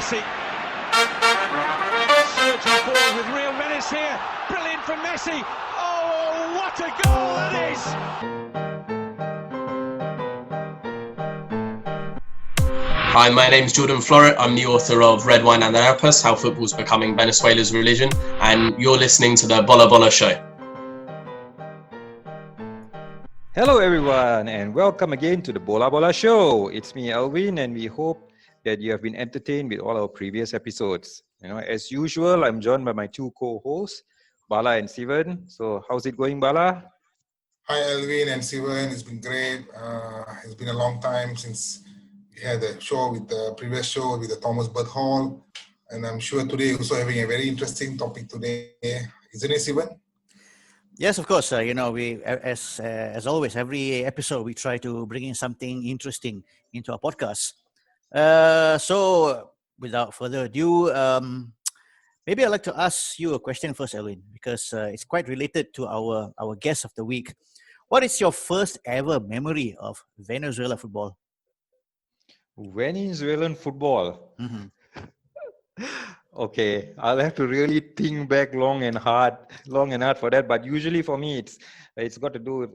Messi. Surging forward with real menace here. Brilliant from Messi. Oh, what a goal that is! Hi, my name's Jordan Florit. I'm the author of Red Wine Arepas, How Football's Becoming Venezuela's Religion, and you're listening to the Bola Bola Show. Hello everyone and welcome again to the Bola Bola Show. It's me Alvin and we hope that you have been entertained with all our previous episodes. As usual, I'm joined by my two co-hosts, Bala and Steven. So how's it going, Bala? Hi Alvin and Steven, it's been great. It's been a long time since we had the show with the previous show with the Thomas Bird Hall. And I'm sure today also having a very interesting topic today. Isn't it, Steven? Yes, of course. We as always, every episode we try to bring in something interesting into our podcast. So, without further ado, maybe I'd like to ask you a question first, Elwin, because it's quite related to our guest of the week. What is your first ever memory of Venezuela football? Venezuelan football. Mm-hmm. Okay, I'll have to really think back long and hard for that. But usually for me, it's got to do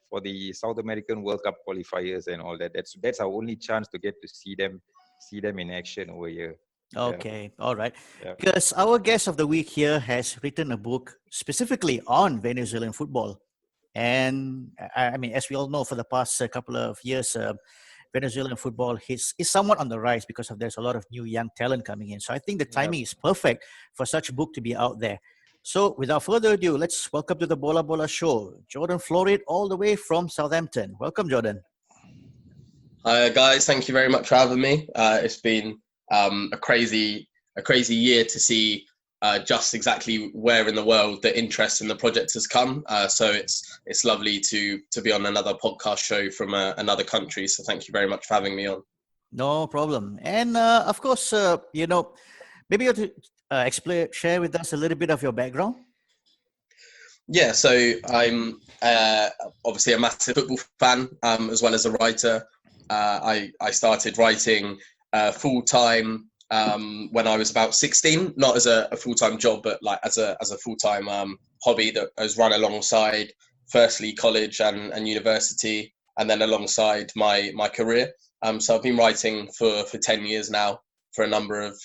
for the South American World Cup qualifiers and all that. That's our only chance to get to see them in action over here. Okay, all right. Yeah. Because our guest of the week here has written a book specifically on Venezuelan football, and I mean, as we all know, for the past couple of years. Venezuelan football is somewhat on the rise because there's a lot of new young talent coming in. So I think the timing is perfect for such a book to be out there. So without further ado, let's welcome to the Bola Bola Show, Jordan Florit, all the way from Southampton. Welcome, Jordan. Hi guys, thank you very much for having me. It's been a crazy year to see just exactly where in the world the interest in the project has come. So it's lovely to be on another podcast show from another country. So thank you very much for having me on. No problem. And of course, maybe you have to share with us a little bit of your background. Yeah, so I'm obviously a massive football fan as well as a writer. I started writing full-time when I was about 16, not as a full-time job, but like as a full-time hobby that I was run alongside firstly college and university, and then alongside my career. So I've been writing for 10 years now for a number of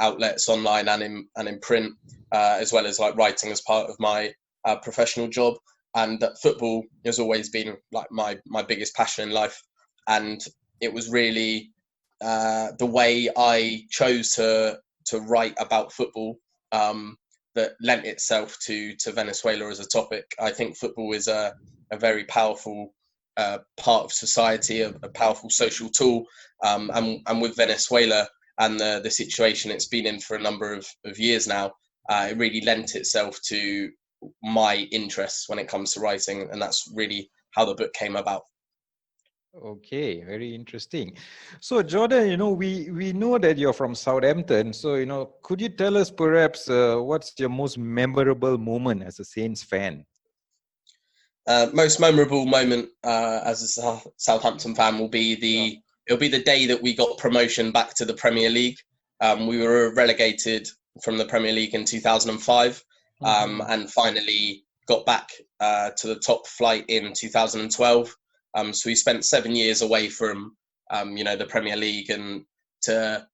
outlets online and in print, as well as like writing as part of my professional job. And football has always been like my biggest passion in life, and it was really the way I chose to write about football that lent itself to Venezuela as a topic. I think football is a very powerful part of society, a powerful social tool, and with Venezuela and the situation it's been in for a number of years now, it really lent itself to my interests when it comes to writing, and that's really how the book came about. Okay, very interesting. So Jordan, we know that you're from Southampton. So, could you tell us perhaps what's your most memorable moment as a Saints fan? Most memorable moment as a Southampton fan will be it'll be the day that we got promotion back to the Premier League. We were relegated from the Premier League in 2005, and finally got back to the top flight in 2012. So we spent 7 years away from, the Premier League, and to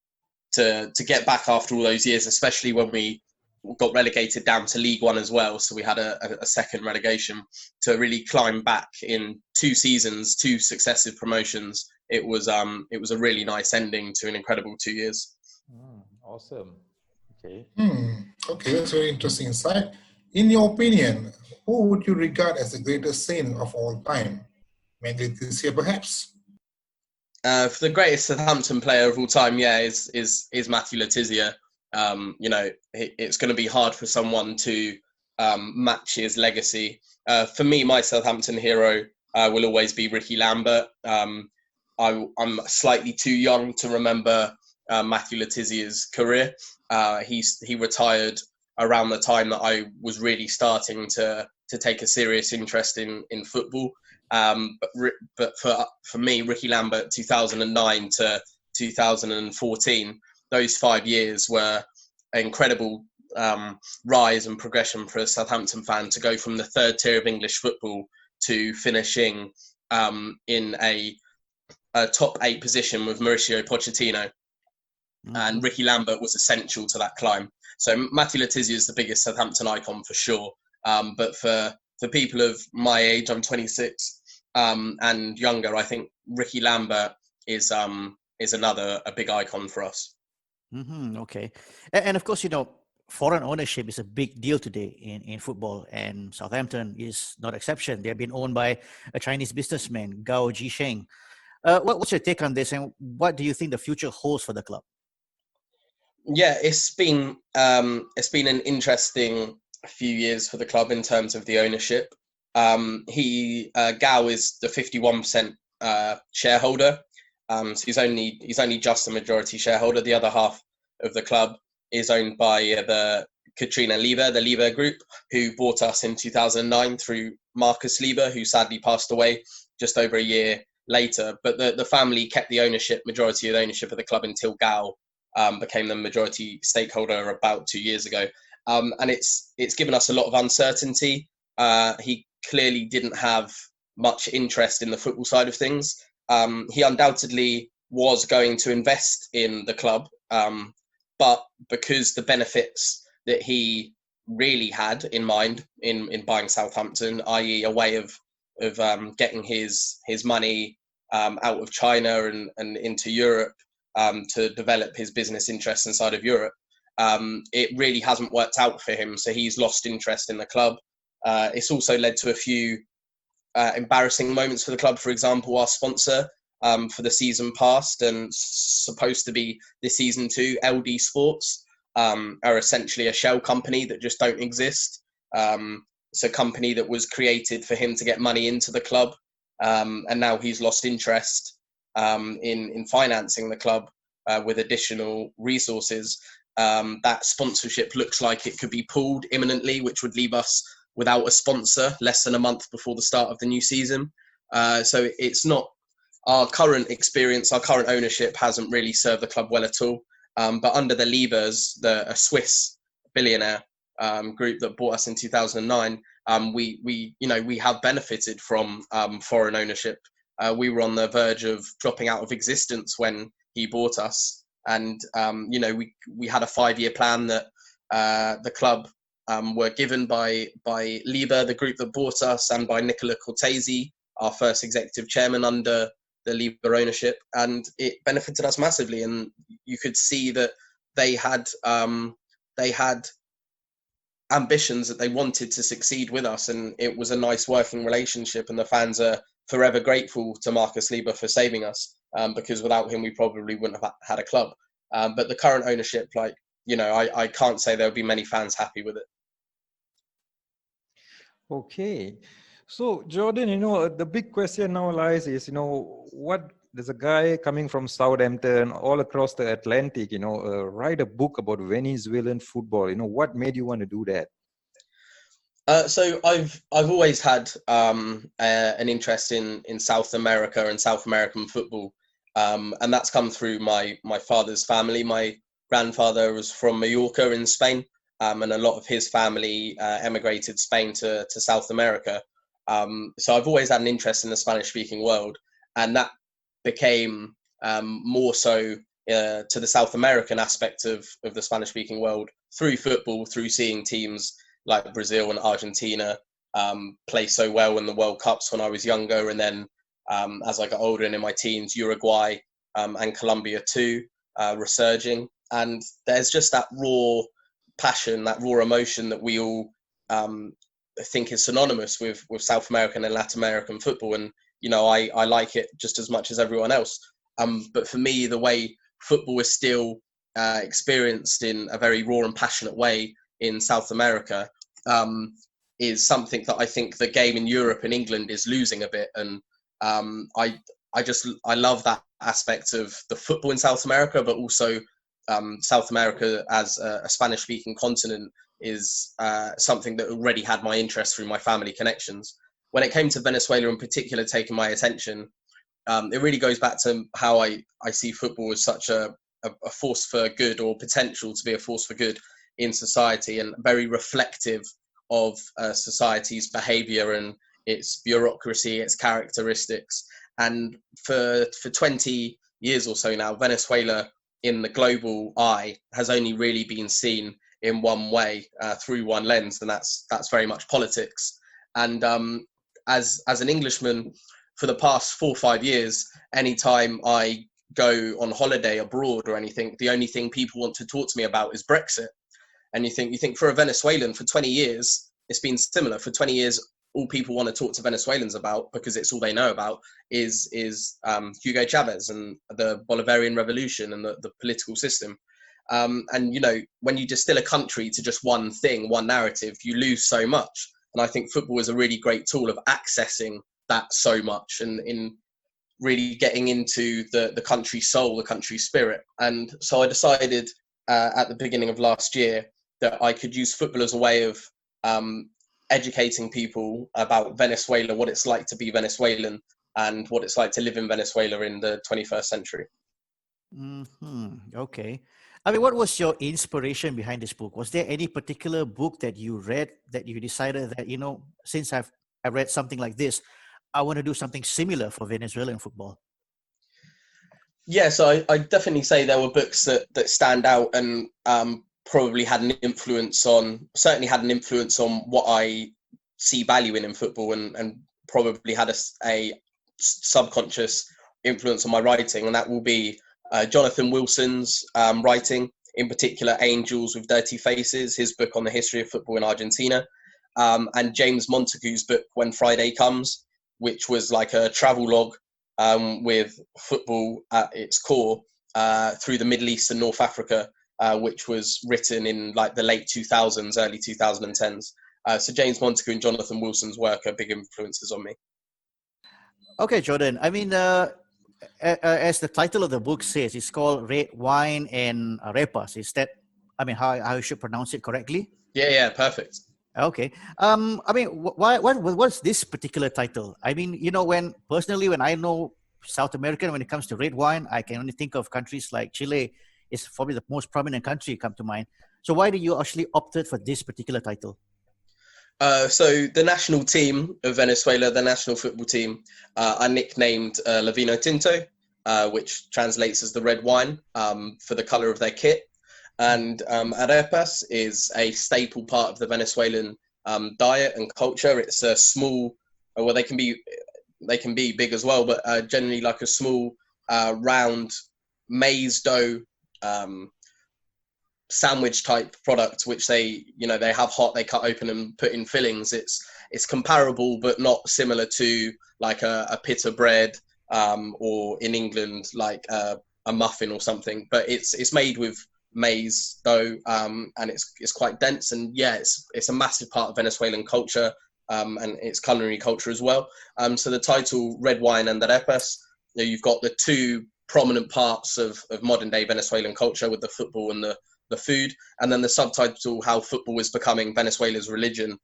get back after all those years, especially when we got relegated down to League One as well. So we had a second relegation to really climb back in 2 seasons, 2 successive promotions. It was a really nice ending to an incredible 2 years. Awesome. Okay. Okay, that's very interesting insight. In your opinion, who would you regard as the greatest saint of all time? Maybe this year, perhaps. For the greatest Southampton player of all time, is Matthew Letizia. It's going to be hard for someone to match his legacy. For me, my Southampton hero will always be Ricky Lambert. I'm slightly too young to remember Matthew Letizia's career. He retired around the time that I was really starting to take a serious interest in football. But for me, Ricky Lambert, 2009 to 2014, those 5 years were an incredible rise and progression for a Southampton fan to go from the third tier of English football to finishing in a top 8 position with Mauricio Pochettino. And Ricky Lambert was essential to that climb. So Matty Letizia is the biggest Southampton icon for sure. But for people of my age, I'm 26, and younger, I think Ricky Lambert is another a big icon for us. Okay. And of course, foreign ownership is a big deal today in football, and Southampton is no exception. They've been owned by a Chinese businessman, Gao Jisheng. What's your take on this, and what do you think the future holds for the club? Yeah, it's been an interesting few years for the club in terms of the ownership. Gao is the 51% shareholder, so he's only just a majority shareholder. The other half of the club is owned by the Katrina Lieber, the Lieber Group, who bought us in 2009 through Marcus Lieber, who sadly passed away just over a year later. But the family kept the majority of ownership of the club until Gao became the majority stakeholder about 2 years ago. And it's given us a lot of uncertainty. He clearly didn't have much interest in the football side of things. He undoubtedly was going to invest in the club, but because the benefits that he really had in mind in buying Southampton, i.e. a way of getting his money out of China and into Europe to develop his business interests inside of Europe, it really hasn't worked out for him. So he's lost interest in the club. It's also led to a few embarrassing moments for the club. For example, our sponsor for the season past and supposed to be this season too, LD Sports, are essentially a shell company that just don't exist. It's a company that was created for him to get money into the club, and now he's lost interest in financing the club with additional resources. That sponsorship looks like it could be pulled imminently, which would leave us without a sponsor less than a month before the start of the new season. So it's not our current experience. Our current ownership hasn't really served the club well at all. But under the Liebers, a Swiss billionaire group that bought us in 2009, we have benefited from foreign ownership. We were on the verge of dropping out of existence when he bought us, and we had a 5-year plan that the club were given by Lieber, the group that bought us, and by Nicola Cortese, our first executive chairman under the Lieber ownership, and it benefited us massively. And you could see that they had ambitions, that they wanted to succeed with us, and it was a nice working relationship. And the fans are forever grateful to Marcus Lieber for saving us, because without him we probably wouldn't have had a club. But the current ownership, I can't say there'll be many fans happy with it. Okay. So Jordan, the big question now lies is, what there's a guy coming from Southampton all across the Atlantic, write a book about Venezuelan football. What made you want to do that? So I've always had an interest in South America and South American football, and that's come through my father's family. My grandfather was from Mallorca in Spain, and a lot of his family emigrated Spain to South America. So I've always had an interest in the Spanish-speaking world, and that became more so to the South American aspect of the Spanish-speaking world through football, through seeing teams like Brazil and Argentina play so well in the World Cups when I was younger, and then as I got older and in my teens, Uruguay and Colombia too resurging. And there's just that raw passion, that raw emotion that we all think is synonymous with South American and Latin American football. And I like it just as much as everyone else. But for me, the way football is still experienced in a very raw and passionate way in South America is something that I think the game in Europe and England is losing a bit. And I love that aspect of the football in South America, but also South America as a Spanish-speaking continent is something that already had my interest through my family connections. When it came to Venezuela in particular taking my attention, it really goes back to how I see football as such a a force for good, or potential to be a force for good in society, and very reflective of society's behaviour and its bureaucracy, its characteristics. And for 20 years or so now, Venezuela in the global eye has only really been seen in one way, through one lens, and that's very much politics. And as an Englishman, for the past 4 or 5 years, anytime I go on holiday abroad or anything, the only thing people want to talk to me about is Brexit. And you think for a Venezuelan, for 20 years, it's been similar. For 20 years, all people want to talk to Venezuelans about, because it's all they know about, is Hugo Chavez and the Bolivarian Revolution and the political system. And, you know, when you distill a country to just one thing, one narrative, you lose so much. And I think football is a really great tool of accessing that so much, and in really getting into the country's soul, the country's spirit. And so I decided at the beginning of last year that I could use football as a way of educating people about Venezuela, what it's like to be Venezuelan, and what it's like to live in Venezuela in the 21st century. Okay. I mean, what was your inspiration behind this book? Was there any particular book that you read that you decided that, you know, since I read something like this, I want to do something similar for Venezuelan football? Yeah, so I definitely say there were books that stand out, and probably had an influence on what I see value in football, and probably had a subconscious influence on my writing. And that will be Jonathan Wilson's writing, in particular Angels with Dirty Faces, his book on the history of football in Argentina, and James Montagu's book When Friday Comes, which was like a travel log with football at its core through the Middle East and North Africa, which was written in like the late 2000s, early 2010s. So James Montagu and Jonathan Wilson's work are big influences on me. Okay, Jordan. I mean, as the title of the book says, it's called Red Wine and Arepas. Is that, I mean, how I should pronounce it correctly? Yeah, perfect. Okay. I mean, what's this particular title? I mean, you know, when I know South American, when it comes to red wine, I can only think of countries like Chile. It's probably the most prominent country come to mind. So why did you actually opted for this particular title? So the national team of Venezuela, the national football team, are nicknamed La Vino Tinto, which translates as the red wine, for the color of their kit. And arepas is a staple part of the Venezuelan diet and culture. It's a small, well, they can be big as well, but generally like a small round maize dough sandwich type product, which they have hot, they cut open and put in fillings. It's comparable but not similar to like a pita bread, or in England like a muffin or something, but it's made with maize dough, and it's quite dense, and yeah, it's a massive part of Venezuelan culture, and its culinary culture as well. So the title Red Wine and Arepas, you've got the two prominent parts of modern day Venezuelan culture with the football and the food, and then the subtitle How Football is Becoming Venezuela's Religion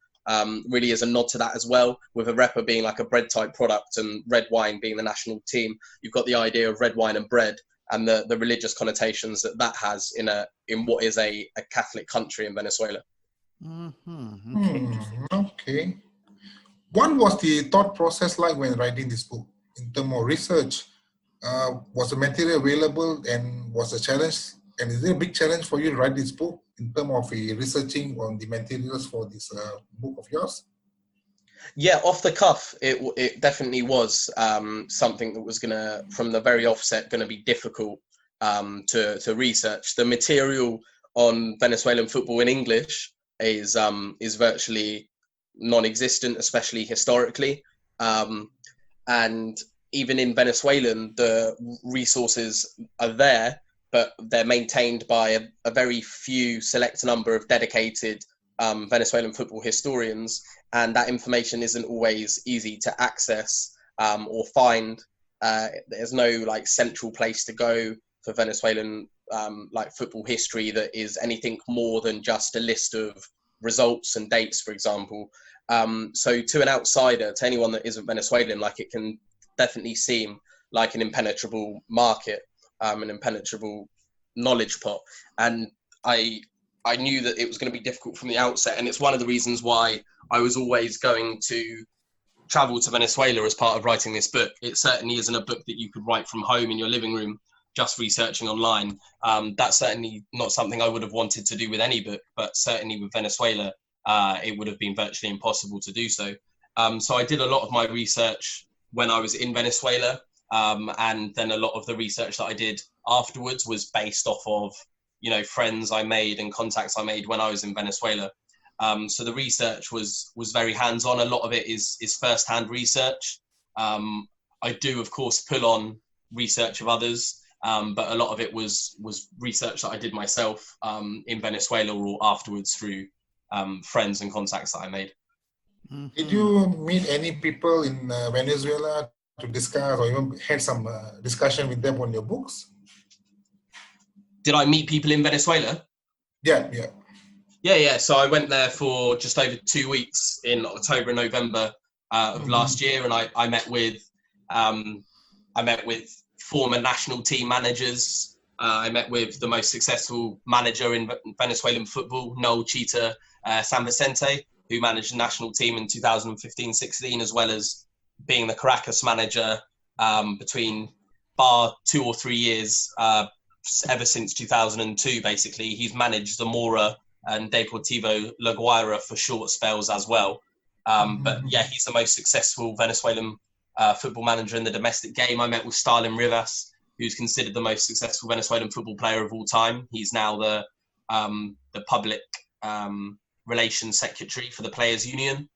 really is a nod to that as well, with arepa being like a bread type product and red wine being the national team. You've got the idea of red wine and bread, and the religious connotations that has in what is a Catholic country in Venezuela. Okay. What was the thought process like when writing this book in terms of research? Was the material available, and was a challenge? And is it a big challenge for you to write this book in terms of researching on the materials for this book of yours? Yeah, off the cuff, it definitely was something that was from the very offset, gonna be difficult to research. The material on Venezuelan football in English is virtually non-existent, especially historically, and even in Venezuelan, the resources are there, but they're maintained by a very few select number of dedicated Venezuelan football historians, and that information isn't always easy to access or find. There's no like central place to go for Venezuelan like football history that is anything more than just a list of results and dates, for example. So to an outsider, to anyone that isn't Venezuelan, like it can definitely seem like an impenetrable market, an impenetrable knowledge pot, and I knew that it was going to be difficult from the outset, and it's one of the reasons why I was always going to travel to Venezuela as part of writing this book. It certainly isn't a book that you could write from home in your living room, just researching online. That's certainly not something I would have wanted to do with any book, but certainly with Venezuela, it would have been virtually impossible to do so. So I did a lot of my research when I was in Venezuela, and then a lot of the research that I did afterwards was based off of, friends I made and contacts I made when I was in Venezuela. So the research was very hands-on. A lot of it is first-hand research. I do, of course, pull on research of others, but a lot of it was research that I did myself in Venezuela or afterwards through friends and contacts that I made. Did you meet any people in Venezuela to discuss, or even had some discussion with them on your books? Did I meet people in Venezuela? Yeah. Yeah. So I went there for just over 2 weeks in October and November of last year, and I met with former national team managers. I met with the most successful manager in Venezuelan football, Noel Chita San Vicente, who managed the national team in 2015-16, as well as being the Caracas manager between bar 2 or 3 years, ever since 2002, basically. He's managed Zamora and Deportivo La Guaira for short spells as well. But yeah, he's the most successful Venezuelan football manager in the domestic game. I met with Stalin Rivas, who's considered the most successful Venezuelan football player of all time. He's now the public relations secretary for the Players Union.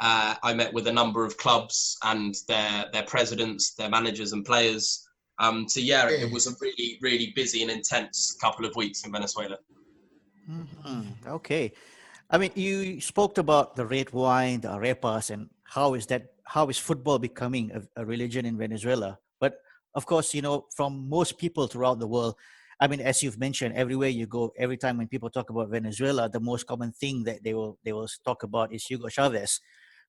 I met with a number of clubs and their presidents, their managers and players. So yeah, it was a really, really busy and intense couple of weeks in Venezuela. Okay. I mean, you spoke about the red wine, the arepas, and how is football becoming a religion in Venezuela? But of course, from most people throughout the world, I mean, as you've mentioned, everywhere you go, every time when people talk about Venezuela, the most common thing that they will talk about is Hugo Chavez.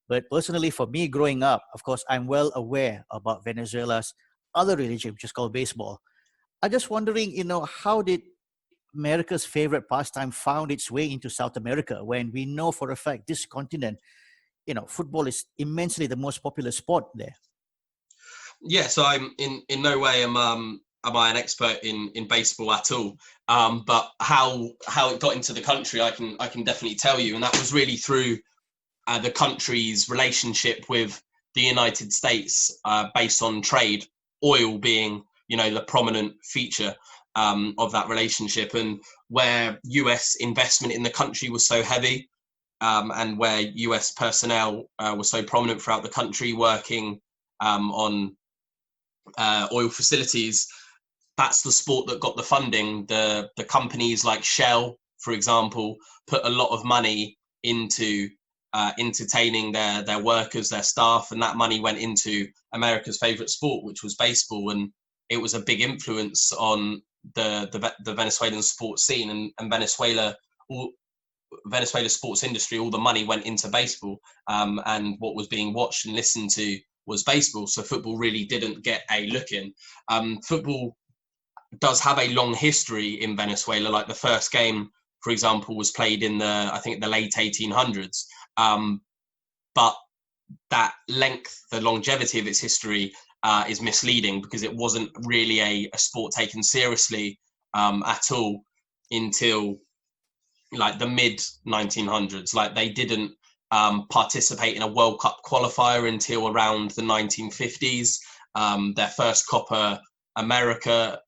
But personally, for me, growing up, of course, I'm well aware about Venezuela's other religion, which is called baseball. I'm just wondering, how did America's favorite pastime found its way into South America, when we know for a fact this continent, football is immensely the most popular sport there? Yeah, so I'm in no way am I an expert in baseball at all. But how it got into the country, I can definitely tell you, and that was really through the country's relationship with the United States, based on trade, oil being the prominent feature of that relationship, and where US investment in the country was so heavy, and where US personnel were so prominent throughout the country working on oil facilities. That's the sport that got the funding. The companies like Shell, for example, put a lot of money into entertaining their workers, their staff, and that money went into America's favorite sport, which was baseball, and it was a big influence on the Venezuelan sports scene, and Venezuela's sports industry. All the money went into baseball, and what was being watched and listened to was baseball. So football really didn't get a look in. Football does have a long history in Venezuela. Like the first game, for example, was played in the late 1800s. But that length, the longevity of its history is misleading, because it wasn't really a sport taken seriously at all until like the mid 1900s. Like they didn't participate in a World Cup qualifier until around the 1950s. Their first Copa America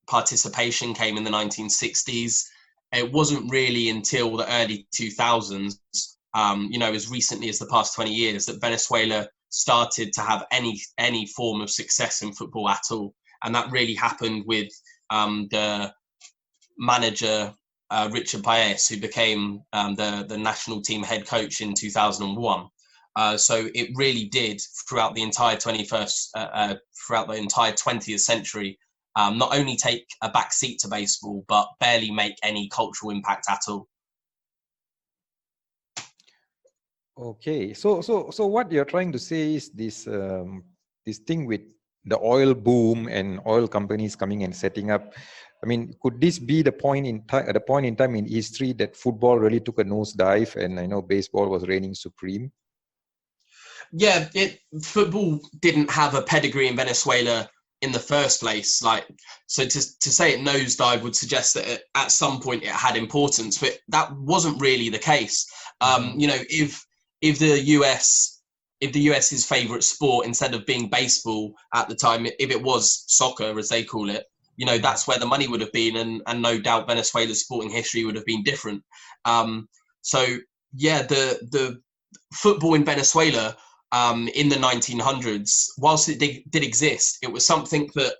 participation came in the 1960s. It wasn't really until the early 2000s, as recently as the past 20 years, that Venezuela started to have any form of success in football at all. And that really happened with the manager, Richard Paez, who became the national team head coach in 2001. So it really did, throughout the entire 20th century, not only take a back seat to baseball, but barely make any cultural impact at all. Okay, so what you're trying to say is this thing with the oil boom and oil companies coming and setting up. I mean, could this be the point in time, at a point in time in history that football really took a nosedive, and I know baseball was reigning supreme? Yeah, football didn't have a pedigree in Venezuela in the first place. Like, so to say it nosedive would suggest that at some point it had importance, but that wasn't really the case. You know, if the US's favorite sport, instead of being baseball at the time, if it was soccer as they call it, you know, that's where the money would have been, and no doubt Venezuela's sporting history would have been different. So yeah, the football in Venezuela in the 1900s, whilst it did exist, it was something that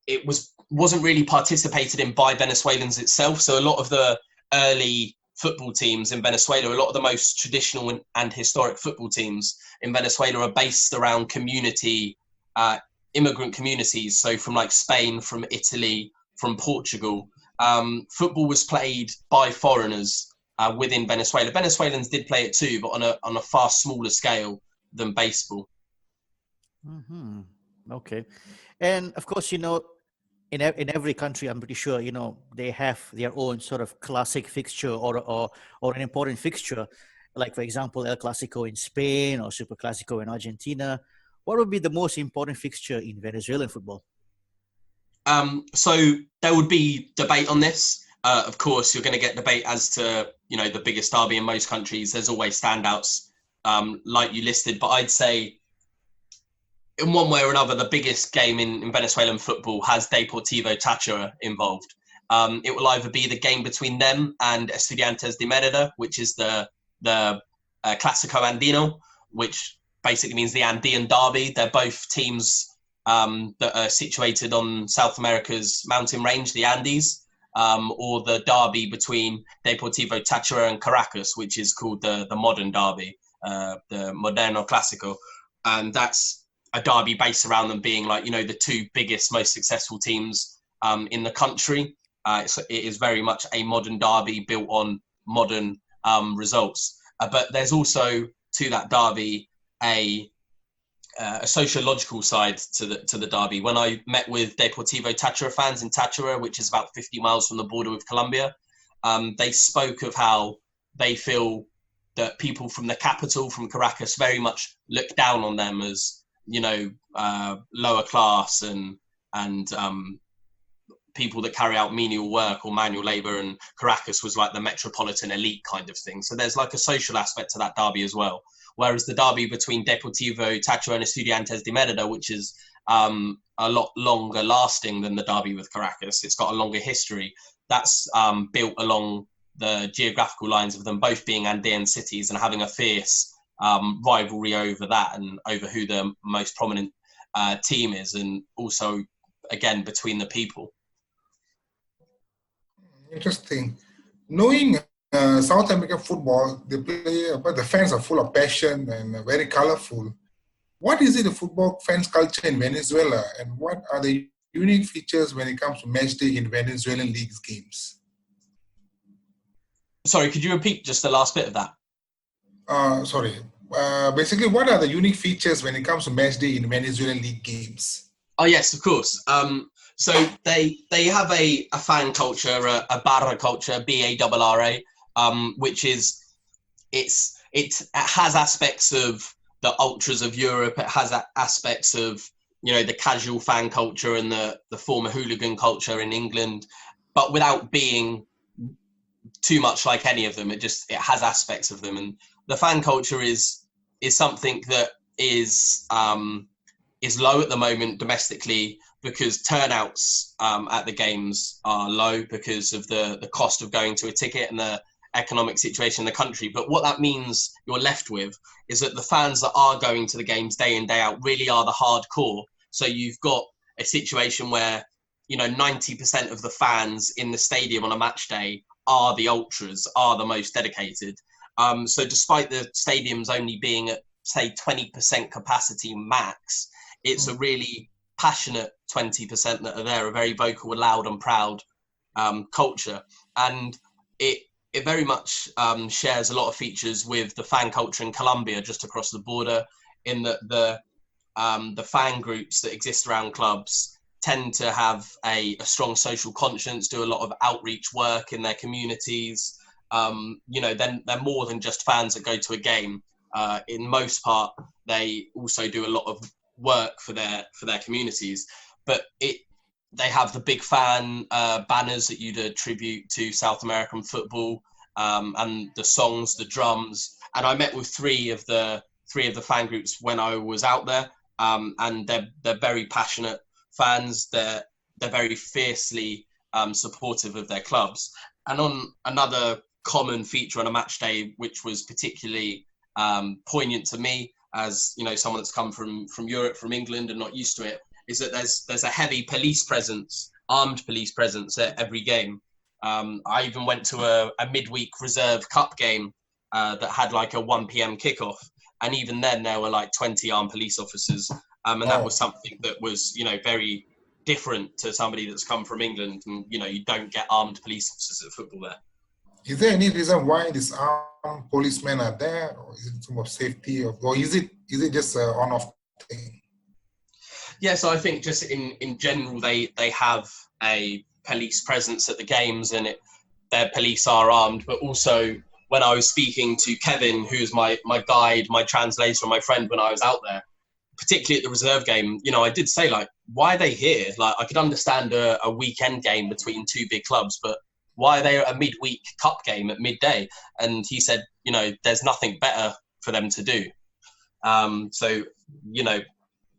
it wasn't really participated in by Venezuelans itself. So a lot of the early football teams in Venezuela, a lot of the most traditional and historic football teams in Venezuela are based around immigrant communities. So from like Spain, from Italy, from Portugal. Football was played by foreigners within Venezuela. Venezuelans did play it too, but on a far smaller scale than baseball. Mm-hmm. Okay. And of course, you know, in every country, I'm pretty sure, you know, they have their own sort of classic fixture or an important fixture. Like, for example, El Clasico in Spain or Super Clasico in Argentina. What would be the most important fixture in Venezuelan football? So there would be debate on this. Of course, you're going to get debate as to, you know, the biggest derby in most countries. There's always standouts, like you listed. But I'd say, in one way or another, the biggest game in Venezuelan football has Deportivo Táchira involved. It will either be the game between them and Estudiantes de Mérida, which is the Clásico Andino, which basically means the Andean derby. They're both teams that are situated on South America's mountain range, the Andes, or the derby between Deportivo Táchira and Caracas, which is called the modern derby, the Moderno Clásico. And that's a derby based around them being, like, you know, the two biggest, most successful teams in the country. It is very much a modern derby built on modern results. But there's also, to that derby, a sociological side to the derby. When I met with Deportivo Táchira fans in Táchira, which is about 50 miles from the border with Colombia, they spoke of how they feel that people from the capital, from Caracas, very much look down on them as, you know, lower class and people that carry out menial work or manual labor, and Caracas was like the metropolitan elite kind of thing. So there's like a social aspect to that derby as well. Whereas the derby between Deportivo Táchira and Estudiantes de Mérida, which is a lot longer lasting than the derby with Caracas, it's got a longer history. That's built along the geographical lines of them both being Andean cities and having a fierce rivalry over that and over who the most prominent team is, and also, again, between the people. Interesting. Knowing South American football, they play, but the fans are full of passion and very colorful. What is it, the football fans culture in Venezuela, and what are the unique features when it comes to match day in Venezuelan leagues games? Sorry, could you repeat just the last bit of that? Sorry. Basically, what are the unique features when it comes to match day in Venezuelan league games? Oh yes, of course. So they have a fan culture, a barra culture, BARRA, which is it has aspects of the ultras of Europe. It has aspects of, you know, the casual fan culture and the former hooligan culture in England, but without being too much like any of them. It has aspects of them, and the fan culture is something that is low at the moment domestically, because turnouts at the games are low because of the cost of going to a ticket and the economic situation in the country. But what that means you're left with is that the fans that are going to the games day in, day out really are the hardcore. So you've got a situation where, you know, 90% of the fans in the stadium on a match day are the ultras, are the most dedicated. So despite the stadiums only being at, say, 20% capacity max, it's a really passionate 20% that are there, a very vocal, loud and proud culture. And it very much shares a lot of features with the fan culture in Colombia, just across the border, in that the fan groups that exist around clubs tend to have a strong social conscience, do a lot of outreach work in their communities. Then they're more than just fans that go to a game. In most part, they also do a lot of work for their communities. But they have the big fan banners that you'd attribute to South American football, and the songs, the drums. And I met with three of the fan groups when I was out there, and they're very passionate fans. They're very fiercely supportive of their clubs. And on another common feature on a match day, which was particularly poignant to me, as someone that's come from Europe, from England, and not used to it, is that there's a heavy police presence, armed police presence at every game. I even went to a midweek reserve cup game that had like a 1 p.m. kickoff, and even then there were like 20 armed police officers, and that was something that was very different to somebody that's come from England, and you don't get armed police officers at football there. Is there any reason why these armed policemen are there, or is it some of safety, or is it just an on-off thing? Yeah, so I think just in general, they have a police presence at the games, and their police are armed. But also, when I was speaking to Kevin, who's my guide, my translator, my friend when I was out there, particularly at the reserve game, I did say, like, why are they here? Like, I could understand a weekend game between two big clubs, but why are they at a midweek cup game at midday? And he said, there's nothing better for them to do. So,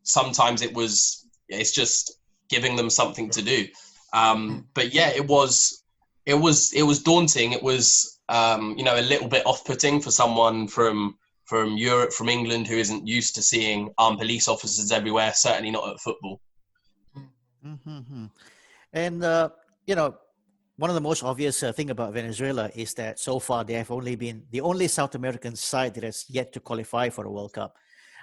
sometimes it's just giving them something to do. But yeah, it was daunting. It was, a little bit off-putting for someone from Europe, from England, who isn't used to seeing armed police officers everywhere, certainly not at football. Mm-hmm. And, one of the most obvious thing about Venezuela is that so far they have only been the only South American side that has yet to qualify for a World Cup.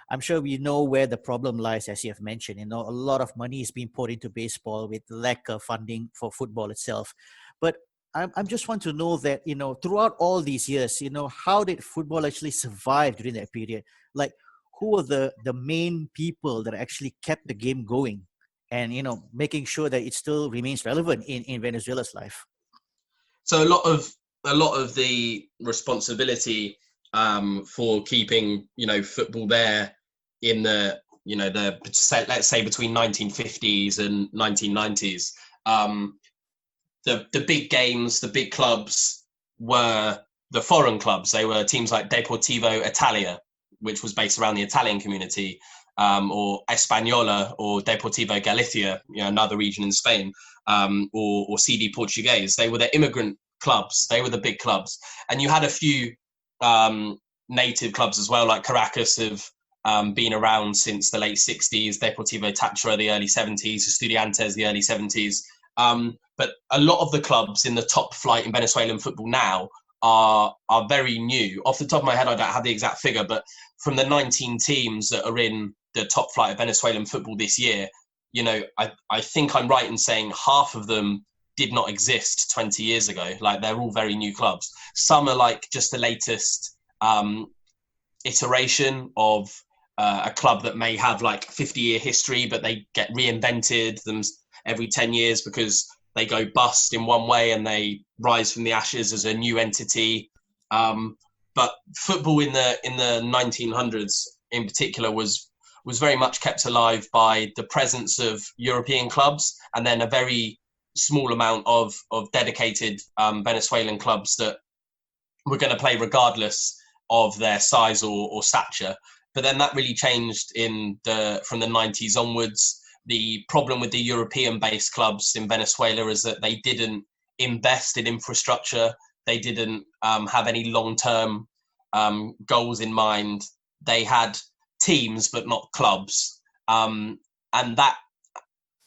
I'm sure we know where the problem lies, as you have mentioned. A lot of money is being poured into baseball with lack of funding for football itself. But I just want to know that, throughout all these years, how did football actually survive during that period? Like, who were the main people that actually kept the game going and, making sure that it still remains relevant in Venezuela's life? So a lot of the responsibility for keeping, football there in the let's say between 1950s and 1990s, the big games, the big clubs were the foreign clubs. They were teams like Deportivo Italia, which was based around the Italian community, or Española or Deportivo Galicia, another region in Spain, or CD Portuguese. They were the immigrant clubs. They were the big clubs. And you had a few native clubs as well, like Caracas have been around since the late 60s, Deportivo Táchira the early 70s, Estudiantes the early 70s. But a lot of the clubs in the top flight in Venezuelan football now are very new. Off the top of my head, I don't have the exact figure, but from the 19 teams that are in the top flight of Venezuelan football this year, I think I'm right in saying half of them did not exist 20 years ago. Like, they're all very new clubs. Some are like just the latest iteration of a club that may have like 50-year history, but they get reinvented them every 10 years because they go bust in one way and they rise from the ashes as a new entity. But football in the 1900s in particular was very much kept alive by the presence of European clubs, and then a very small amount of dedicated Venezuelan clubs that were going to play regardless of their size or stature. But then that really changed from the 90s onwards. The problem with the European-based clubs in Venezuela is that they didn't invest in infrastructure. They didn't have any long-term goals in mind. They had teams, but not clubs. And that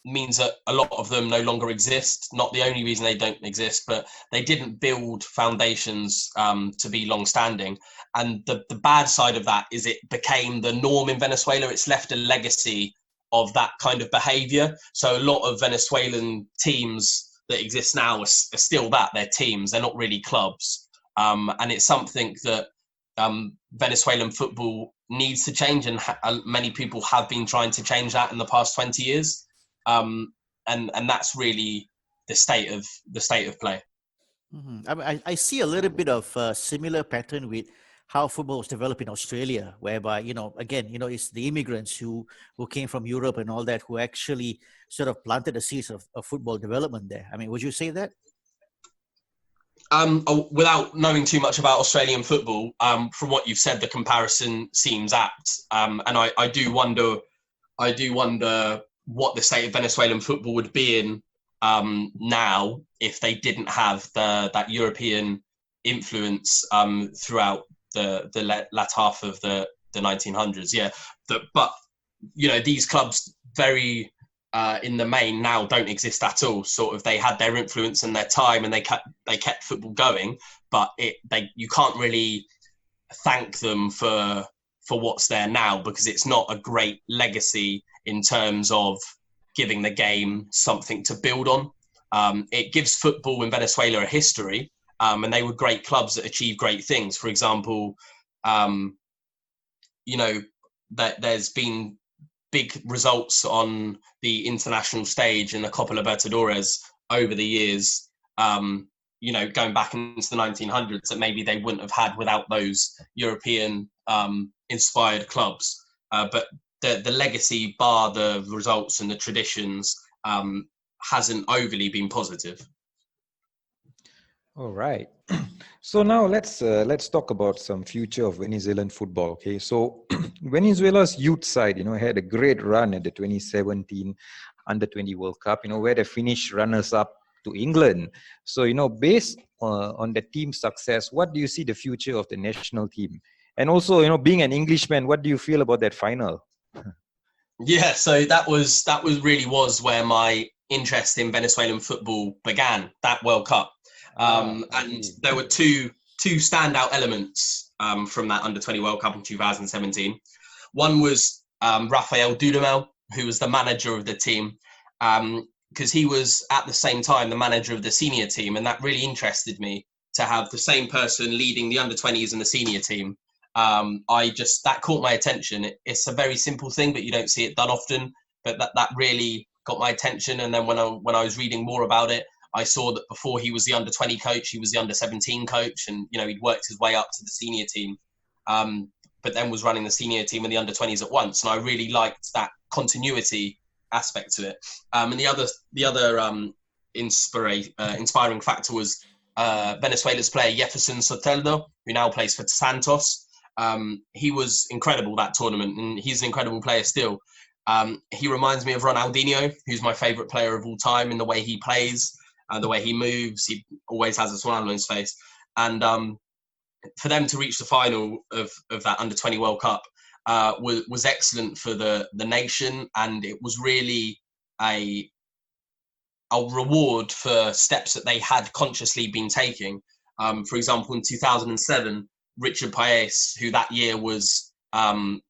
means that a lot of them no longer exist. Not the only reason they don't exist, but they didn't build foundations to be long-standing. And the bad side of that is it became the norm in Venezuela. It's left a legacy of that kind of behavior. So a lot of Venezuelan teams that exist now are still that. They're teams. They're not really clubs. And it's something that Venezuelan football needs to change, and many people have been trying to change that in the past 20 years. And that's really the state of play. I mean, I see a little bit of a similar pattern with how football was developed in Australia, whereby, again, it's the immigrants who came from Europe and all that who actually sort of planted the seeds of football development there. I mean, would you say that? Without knowing too much about Australian football, from what you've said, the comparison seems apt. And I do wonder what the state of Venezuelan football would be in now if they didn't have that European influence throughout the latter half of the 1900s. Yeah, but these clubs very in the main now don't exist at all. Sort of, they had their influence and their time, and they kept football going. But you can't really thank them for what's there now, because it's not a great legacy in terms of giving the game something to build on. It gives football in Venezuela a history, and they were great clubs that achieved great things. For example, that there's been big results on the international stage in the Copa Libertadores over the years, going back into the 1900s, that maybe they wouldn't have had without those European inspired clubs. But the legacy, bar the results and the traditions, hasn't overly been positive. All right. So now let's talk about some future of Venezuelan football. Okay, so Venezuela's youth side, had a great run at the 2017 Under-20 World Cup, where they finished runners-up to England. So based on the team's success, what do you see the future of the national team? And also, being an Englishman, what do you feel about that final? Yeah, so that really was where my interest in Venezuelan football began, that World Cup. And there were two standout elements from that Under-20 World Cup in 2017. One was Rafael Dudamel, who was the manager of the team, because he was at the same time the manager of the senior team, and that really interested me to have the same person leading the Under-20s and the senior team. That caught my attention. It's a very simple thing, but you don't see it done often. But that really got my attention. And then when I was reading more about it, I saw that before he was the Under-20 coach, he was the Under-17 coach, and he'd worked his way up to the senior team, but then was running the senior team and the Under-20s at once. And I really liked that continuity aspect to it. And the other inspiring factor was Venezuela's player Jefferson Soteldo, who now plays for Santos. He was incredible that tournament, and he's an incredible player still. He reminds me of Ronaldinho, who's my favourite player of all time, in the way he plays. The way he moves, he always has a smile on his face. And for them to reach the final of that Under-20 World Cup was excellent for the nation, and it was really a reward for steps that they had consciously been taking. For example, in 2007, Richard Paez, who that year was the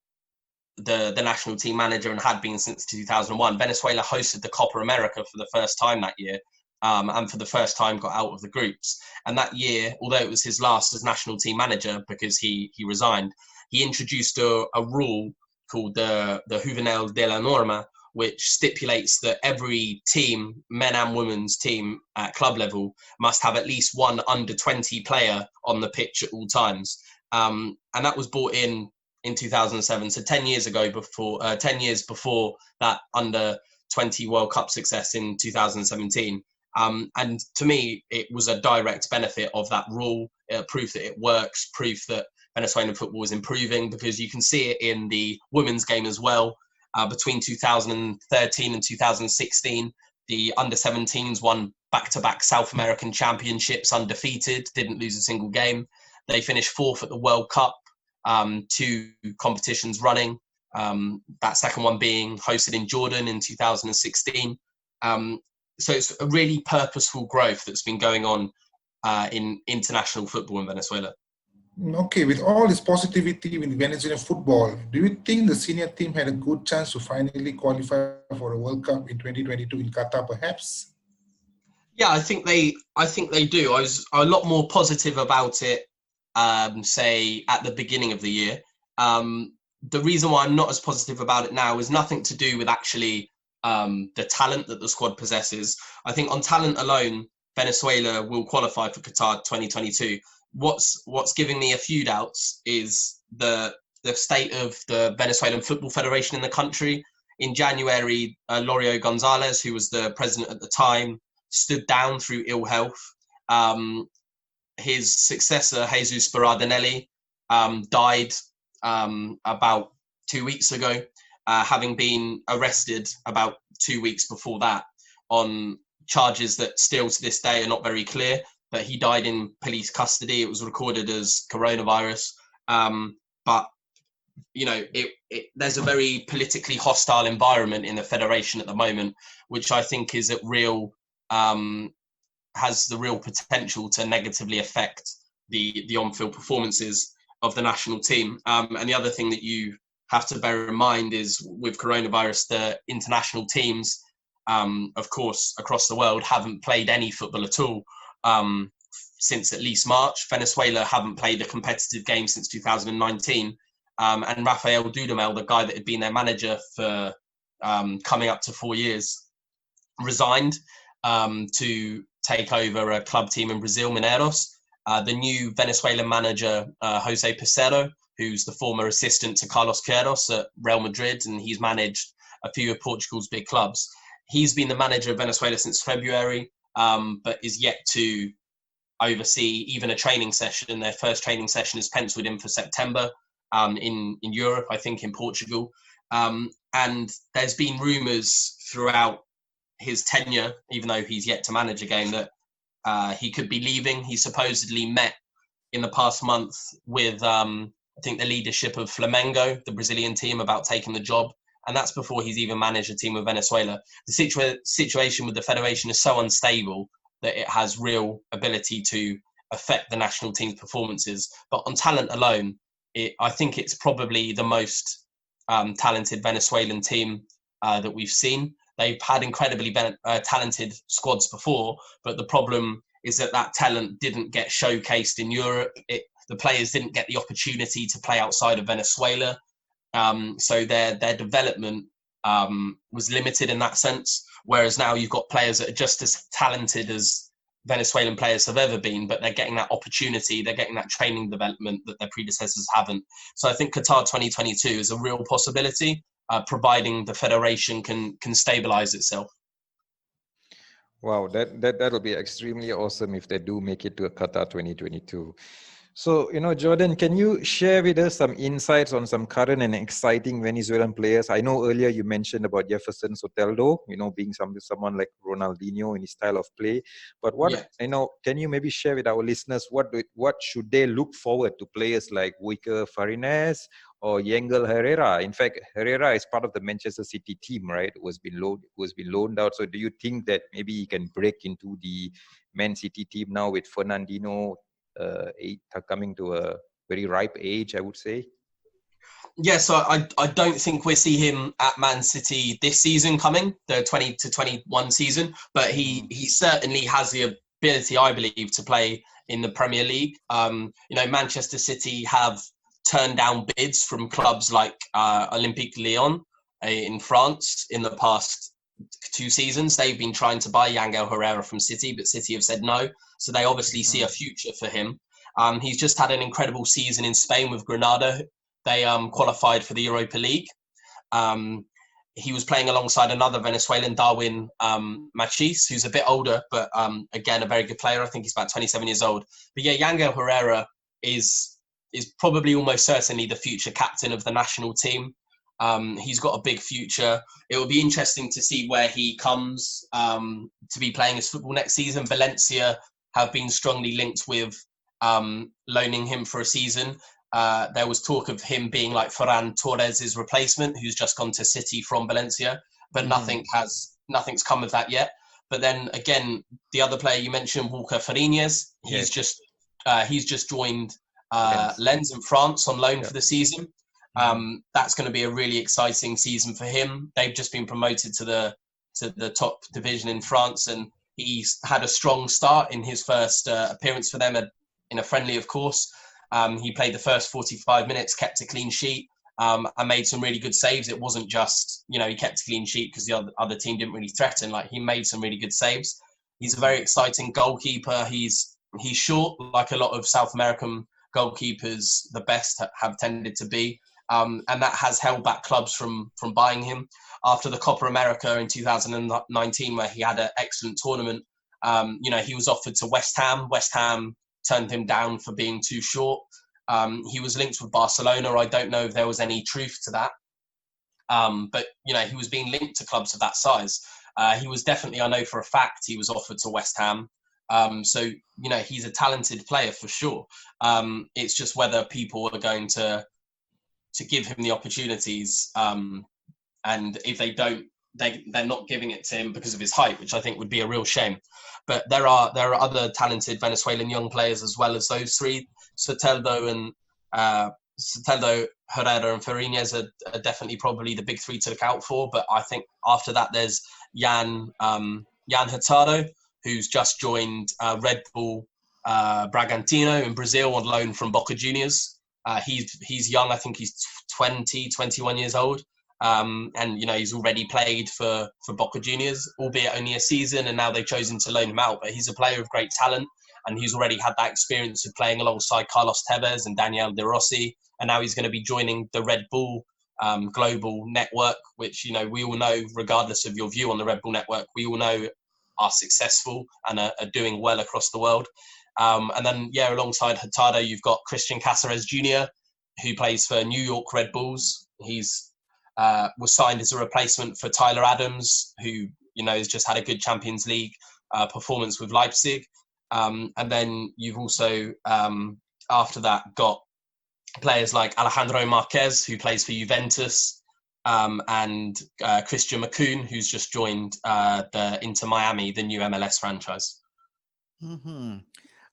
national team manager and had been since 2001, Venezuela hosted the Copa America for the first time that year. And for the first time got out of the groups. And that year, although it was his last as national team manager because he resigned, he introduced a rule called the Juvenil de la Norma, which stipulates that every team, men and women's team at club level, must have at least one Under-20 player on the pitch at all times. And that was brought in 2007, so 10 years before that Under-20 World Cup success in 2017. And to me, it was a direct benefit of that rule, proof that it works, proof that Venezuelan football is improving, because you can see it in the women's game as well. Between 2013 and 2016, the Under-17s won back-to-back South American championships undefeated, didn't lose a single game. They finished fourth at the World Cup, 2 competitions running, that second one being hosted in Jordan in 2016. So it's a really purposeful growth that's been going on in international football in Venezuela. Okay, with all this positivity in Venezuelan football, do you think the senior team had a good chance to finally qualify for a World Cup in 2022 in Qatar, perhaps? Yeah, I think they do. I was a lot more positive about it, say at the beginning of the year. the reason why I'm not as positive about it now is nothing to do with actually the talent that the squad possesses. I think on talent alone, Venezuela will qualify for Qatar 2022. What's giving me a few doubts is the state of the Venezuelan Football Federation in the country. In January, Lorio Gonzalez, who was the president at the time, stood down through ill health. His successor, Jesus Berardenelli, died about 2 weeks ago, having been arrested about 2 weeks before that on charges that still to this day are not very clear. But he died in police custody. It was recorded as coronavirus. But you know, there's a very politically hostile environment in the federation at the moment, which I think is has the real potential to negatively affect the on-field performances of the national team. And the other thing that you have to bear in mind is with coronavirus, the international teams, of course, across the world haven't played any football at all since at least March. Venezuela haven't played a competitive game since 2019. And Rafael Dudamel, the guy that had been their manager for coming up to 4 years, resigned to take over a club team in Brazil, Mineiros. The new Venezuelan manager, Jose Pesero, who's the former assistant to Carlos Queiroz at Real Madrid, and he's managed a few of Portugal's big clubs. He's been the manager of Venezuela since February, but is yet to oversee even a training session. Their first training session is penciled in for September in Europe, I think in Portugal. And there's been rumours throughout his tenure, even though he's yet to manage a game, that he could be leaving. He supposedly met in the past month with, I think, the leadership of Flamengo, the Brazilian team, about taking the job. And that's before he's even managed a team of Venezuela. The situation with the federation is so unstable that it has real ability to affect the national team's performances. But on talent alone, I think it's probably the most talented Venezuelan team that we've seen. They've had incredibly talented squads before, but the problem is that talent didn't get showcased in Europe. The players didn't get the opportunity to play outside of Venezuela. So their development was limited in that sense. Whereas now you've got players that are just as talented as Venezuelan players have ever been, but they're getting that opportunity, they're getting that training development that their predecessors haven't. So I think Qatar 2022 is a real possibility, providing the federation can stabilize itself. Wow, that'll be extremely awesome if they do make it to a Qatar 2022. So, Jordan, can you share with us some insights on some current and exciting Venezuelan players? I know earlier you mentioned about Jefferson Soteldo, being someone like Ronaldinho in his style of play. But can you maybe share with our listeners what should they look forward to players like Wiker Farines or Yengel Herrera? In fact, Herrera is part of the Manchester City team, right? Who has been loaned out. So do you think that maybe he can break into the Man City team now with Fernandinho coming to a very ripe age, I would say? Yeah, so I don't think we'll see him at Man City this season coming, the 20 to 21 season, but he certainly has the ability, I believe, to play in the Premier League. Manchester City have turned down bids from clubs like Olympique Lyon in France in the past 2 seasons. They've been trying to buy Yangel Herrera from City, but City have said no. So they obviously see a future for him. He's just had an incredible season in Spain with Granada. They qualified for the Europa League. He was playing alongside another Venezuelan, Darwin Machis, who's a bit older, but again, a very good player. I think he's about 27 years old. But yeah, Yangel Herrera is probably almost certainly the future captain of the national team. He's got a big future. It will be interesting to see where he comes to be playing his football next season. Valencia have been strongly linked with loaning him for a season. There was talk of him being like Ferran Torres' replacement, who's just gone to City from Valencia, but nothing's come of that yet. But then again, the other player you mentioned, Walker Farines, he's just joined Lens in France on loan for the season. That's going to be a really exciting season for him. They've just been promoted to the top division in France, and he's had a strong start in his first appearance for them in a friendly, of course. He played the first 45 minutes, kept a clean sheet, and made some really good saves. It wasn't just, he kept a clean sheet because the other team didn't really threaten. Like, he made some really good saves. He's a very exciting goalkeeper. He's short, like a lot of South American goalkeepers, the best have tended to be. And that has held back clubs from buying him. After the Copa America in 2019, where he had an excellent tournament, he was offered to West Ham. West Ham turned him down for being too short. He was linked with Barcelona. I don't know if there was any truth to that. But, he was being linked to clubs of that size. He was definitely, I know for a fact, he was offered to West Ham. So, he's a talented player for sure. It's just whether people are going to give him the opportunities. And if they don't, they're not giving it to him because of his height, which I think would be a real shame. But there are other talented Venezuelan young players as well as those three. Soteldo, Herrera and Fariñez are definitely probably the big three to look out for. But I think after that, there's Jan Hurtado, who's just joined Red Bull Bragantino in Brazil on loan from Boca Juniors. He's young. I think he's 21 years old. And he's already played for Boca Juniors, albeit only a season, and now they've chosen to loan him out. But he's a player of great talent, and he's already had that experience of playing alongside Carlos Tevez and Daniel De Rossi, and now he's going to be joining the Red Bull global network, which we all know, regardless of your view on the Red Bull network, we all know are successful and are doing well across the world. And then alongside Hurtado, you've got Christian Cáceres Jr., who plays for New York Red Bulls. He's was signed as a replacement for Tyler Adams, who has just had a good Champions League performance with Leipzig. And then you've also after that got players like Alejandro Marquez, who plays for Juventus, and Christian McCoon, who's just joined the Inter Miami, the new MLS franchise. Mm-hmm.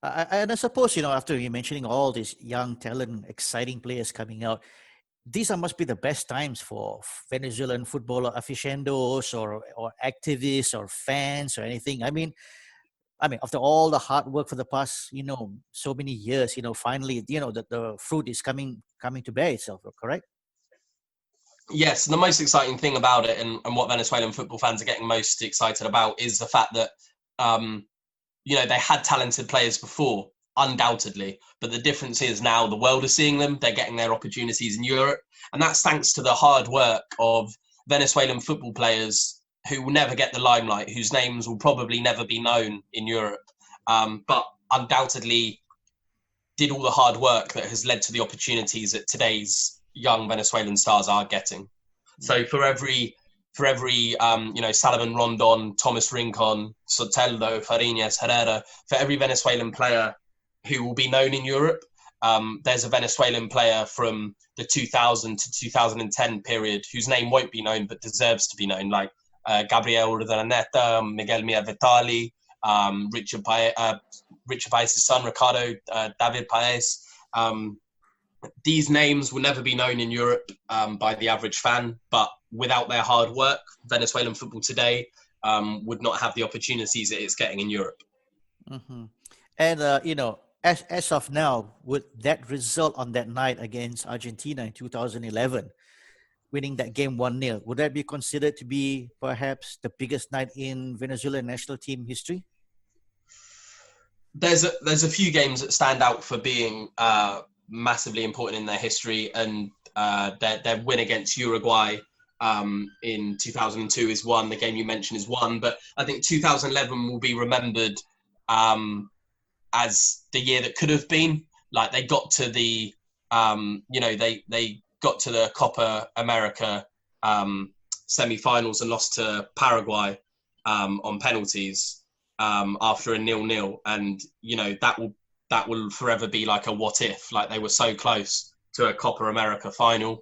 And I suppose, after you mentioning all these young talent, exciting players coming out, these must be the best times for Venezuelan football aficionados or activists or fans or anything. I mean, after all the hard work for the past, so many years, finally, the fruit is coming to bear itself, correct? Yes, the most exciting thing about it, and what Venezuelan football fans are getting most excited about, is the fact that, they had talented players before, undoubtedly, but the difference is now the world is seeing them. They're getting their opportunities in Europe, and that's thanks to the hard work of Venezuelan football players who will never get the limelight, whose names will probably never be known in Europe, but undoubtedly did all the hard work that has led to the opportunities that today's young Venezuelan stars are getting. So for every Salomon Rondon, Thomas Rincon, Soteldo, Fariñez, Herrera, for every Venezuelan player who will be known in Europe, there's a Venezuelan player from the 2000 to 2010 period whose name won't be known but deserves to be known, like Gabriel Urdaneta, Miguel Mia Vitali, Richard Paez' son, Ricardo David Paez. These names will never be known in Europe by the average fan, but without their hard work, Venezuelan football today would not have the opportunities that it's getting in Europe. Mm-hmm. And, as of now, with that result on that night against Argentina in 2011, winning that game 1-0, would that be considered to be perhaps the biggest night in Venezuelan national team history? There's a few games that stand out for being massively important in their history, and their win against Uruguay in 2002 is one. The game you mentioned is one, but I think 2011 will be remembered as the year that could have been. Like, they got to the they got to the Copa America semi-finals and lost to Paraguay on penalties after a 0-0, and that will forever be like a what if. Like, they were so close to a Copa America final.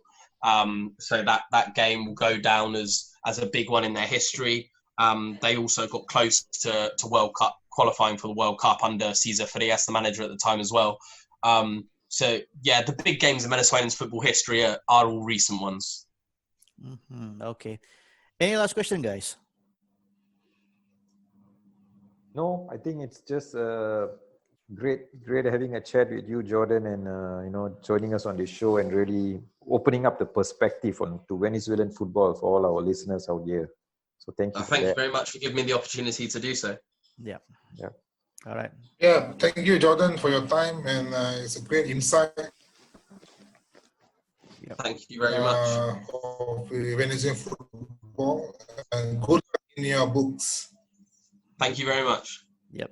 So that game will go down as a big one in their history. They also got close to World Cup, qualifying for the World Cup under Cesar Farias, the manager at the time as well. So yeah, the big games in Venezuelan's football history are all recent ones. Mm-hmm. Okay. Any last question, guys? No, I think it's just Great having a chat with you, Jordan, and joining us on this show and really opening up the perspective to Venezuelan football for all our listeners out there. So thank you for Thank you that. very much for giving me the opportunity to do so. Yeah. Yeah. All right. Yeah, thank you, Jordan, for your time, and it's a great insight Thank you very much. of Venezuelan football, and good luck in your books. Thank you very much. Yep.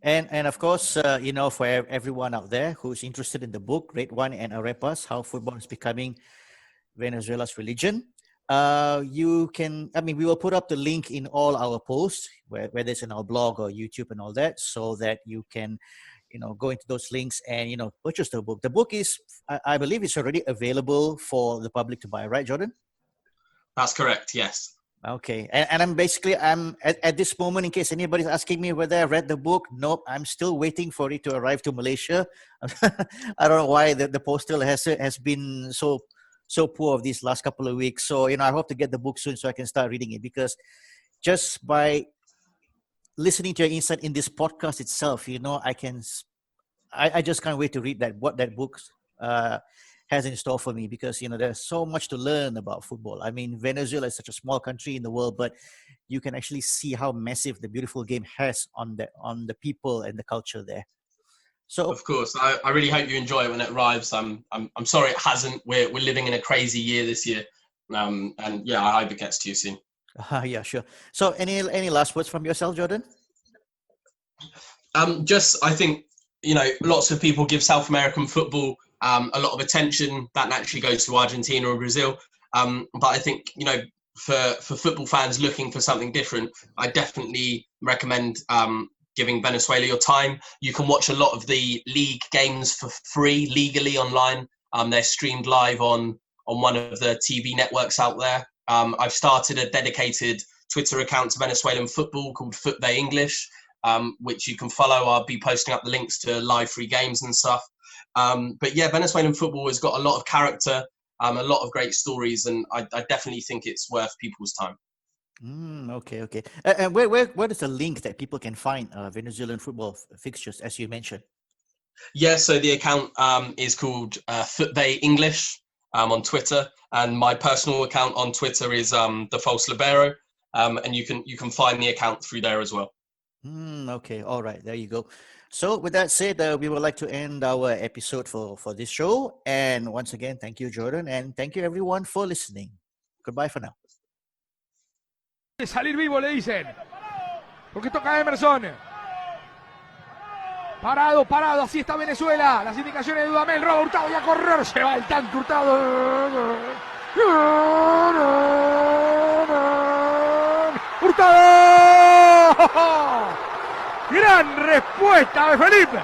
And of course, for everyone out there who's interested in the book, Red Wine Arepas, How Football is Becoming Venezuela's Religion, you can, we will put up the link in all our posts, whether it's in our blog or YouTube and all that, so that you can, go into those links and, purchase the book. The book is, I believe it's already available for the public to buy, right, Jordan? That's correct, yes. Okay, and I'm at this moment, in case anybody's asking me whether I read the book, nope, I'm still waiting for it to arrive to Malaysia. I don't know why the postal has been so poor of these last couple of weeks. So I hope to get the book soon so I can start reading it, because just by listening to your insight in this podcast itself, I just can't wait to read what that book has in store for me, because there's so much to learn about football. I mean, Venezuela is such a small country in the world, but you can actually see how massive the beautiful game has on the people and the culture there. So of course, I really hope you enjoy it when it arrives. I'm sorry it hasn't. We're living in a crazy year this year, and yeah, I hope it gets to you soon. Yeah, sure. So any last words from yourself, Jordan? I think lots of people give South American football a lot of attention. That naturally goes to Argentina or Brazil. But I think, for football fans looking for something different, I definitely recommend giving Venezuela your time. You can watch a lot of the league games for free, legally online. They're streamed live on one of the TV networks out there. I've started a dedicated Twitter account to Venezuelan football called Footbay English, which you can follow. I'll be posting up the links to live free games and stuff. But yeah, Venezuelan football has got a lot of character, a lot of great stories, and I definitely think it's worth people's time. Okay. And where is the link that people can find Venezuelan football fixtures, as you mentioned? Yeah, so the account is called Footbay English on Twitter, and my personal account on Twitter is the False Libero, and you can find the account through there as well. Okay, all right, there you go. So with that said, we would like to end our episode for this show. And once again, thank you, Jordan, and thank you everyone for listening. Goodbye for now. Salir vivo, le dicen. Porque toca Emerson. Parado, así está Venezuela. Las indicaciones de Dudamel, roba Hurtado y a correr. Se va el tanque Hurtado. ¡Hurtado! ¡Gran respuesta de Felipe!